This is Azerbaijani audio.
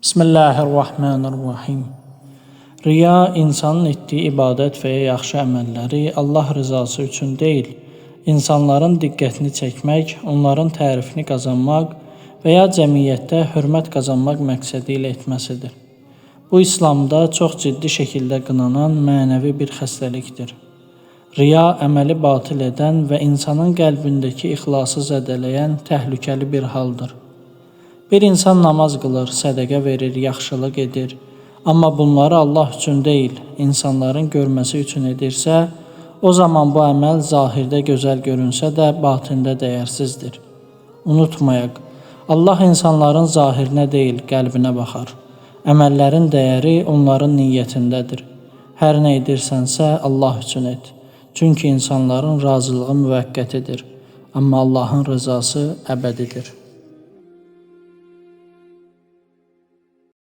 Bismillahirrahmanirrahim. Riya insanın etdiyi ibadət və ya yaxşı əməlləri Allah rızası üçün deyil, insanların diqqətini çəkmək, onların tərifini qazanmaq və ya cəmiyyətdə hörmət qazanmaq məqsədi ilə etməsidir. Bu İslamda çox ciddi şəkildə qınanan mənəvi bir xəstəlikdir. Riya əməli batil edən və insanın qəlbindəki ixlası zədələyən təhlükəli bir haldır. Bir insan namaz qılır, sədəqə verir, yaxşılıq edir. Amma bunları Allah üçün deyil, insanların görməsi üçün edirsə, o zaman bu əməl zahirdə gözəl görünsə də batində dəyərsizdir. Unutmayaq, Allah insanların zahirinə deyil, qəlbinə baxar. Əməllərin dəyəri onların niyyətindədir. Hər nə edirsənsə Allah üçün et. Çünki insanların razılığı müvəqqətidir, amma Allahın rızası əbədidir.